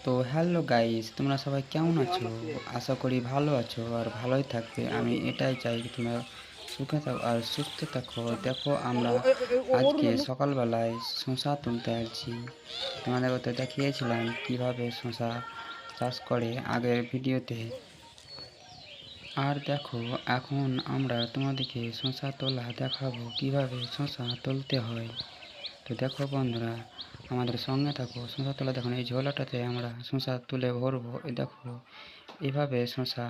তো hello guys, তোমরা সবাই কেমন আছো? আশা করি ভালো আছো আর ভালোই থাকবে। আমি এটাই চাই কি তোমরা সুখে থাকো আর সুস্থ থাকো। দেখো আমরা আজকে সকালবেলায় শসা তুলতে আসছি। তোমাদেরকে তো দেখিয়েছিলাম কিভাবে শসা চাষ করে আগের ভিডিওতে। আর দেখো এখন আমরা তোমাদেরকে শসা তোলা দেখাবো কিভাবে শসা তুলতে হয়। তো দেখো বন্ধুরা, আমাদের সঙ্গে থাকো। শসা তোলা দেখুন, এই ঝোলাটাতে আমরা শসা তুলে ভরবো। এই দেখো এভাবে শসা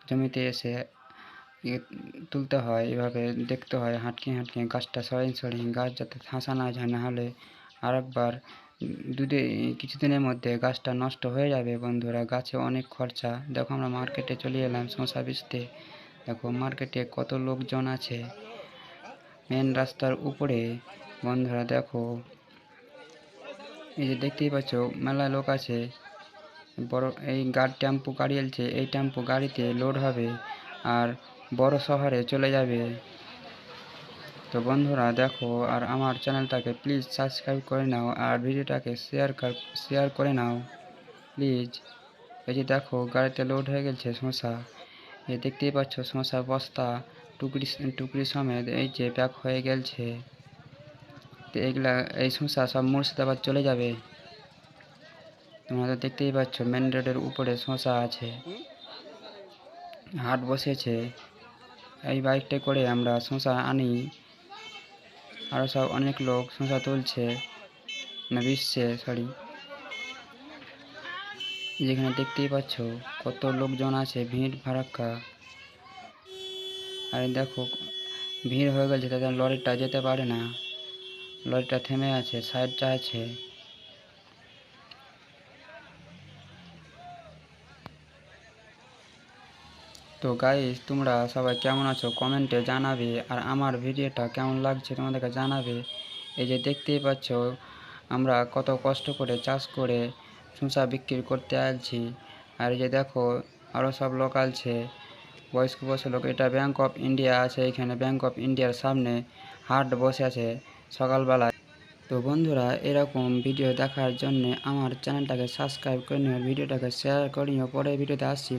জমিতে এসে তুলতে হয়, এভাবে দেখতে হয় হাঁটকে হাঁটকে গাছটা সরিয়ে সরিয়ে, গাছ যাতে ঠাসা না যায়, না হলে আরেকবার কিছুদিনের মধ্যে গাছটা নষ্ট হয়ে যাবে। বন্ধুরা, গাছে অনেক খরচা। দেখো আমরা মার্কেটে চলে এলাম শসা বেচতে। দেখো মার্কেটে কত লোকজন আছে মেন রাস্তার উপরে। বন্ধুরা দেখো, এই যে দেখতেই পাচ্ছ মেলা লোক আছে। বড় এই টেম্পো গাড়ি এলছে, এই টেম্পো গাড়িতে লোড হবে আর বড় শহরে চলে যাবে। তো বন্ধুরা দেখো, আর আমার চ্যানেলটাকে প্লিজ সাবস্ক্রাইব করে নাও আর ভিডিওটাকে শেয়ার করে নাও প্লিজ। এই যে দেখো গাড়িতে লোড হয়ে গেছে শসা। এই দেখতেই পাচ্ছ শসা বস্তা টুকরি টুকরি সমেত এই যে প্যাক হয়ে গেছে। তো এই শসা সব মুর্শিদাবাদ চলে যাবে। তোমরা তো দেখতেই পাচ্ছ মেন রোডের উপরে শসা আছে, হাট বসেছে। এই বাইকটা করে আমরা শসা আনি, আরও সব অনেক লোক শসা তুলছে, না বেচছে সরি। যেখানে দেখতেই পাচ্ছ কত লোকজন আছে, ভিড় ভাড়াক্কা। আর দেখো ভিড় হয়ে গেছে, তাদের লরিটা যেতে পারে না, লরিটা থেমে আছে, সাইডটা আছে। তো গাইস, তোমরা সবাই কেমন আছো কমেন্টে জানাবে, আর আমার ভিডিওটা কেমন লাগছে তোমাদেরকে জানাবে। এই যে দেখতেই পাচ্ছ আমরা কত কষ্ট করে চাষ করে শসা বিক্রি করতে আসছি। আর এই যে দেখো আরও সব লোক আছে, বয়স্ক লোক। এটা ব্যাংক অফ ইন্ডিয়া আছে, এখানে ব্যাংক অফ ইন্ডিয়ার সামনে হাট বসে আছে সকালবেলায়। তো বন্ধুরা, এরকম ভিডিও দেখার জন্য আমার চ্যানেলটাকে সাবস্ক্রাইব করে নিও, ভিডিওটাকে শেয়ার করে নিও। পরের ভিডিওতে আসছি।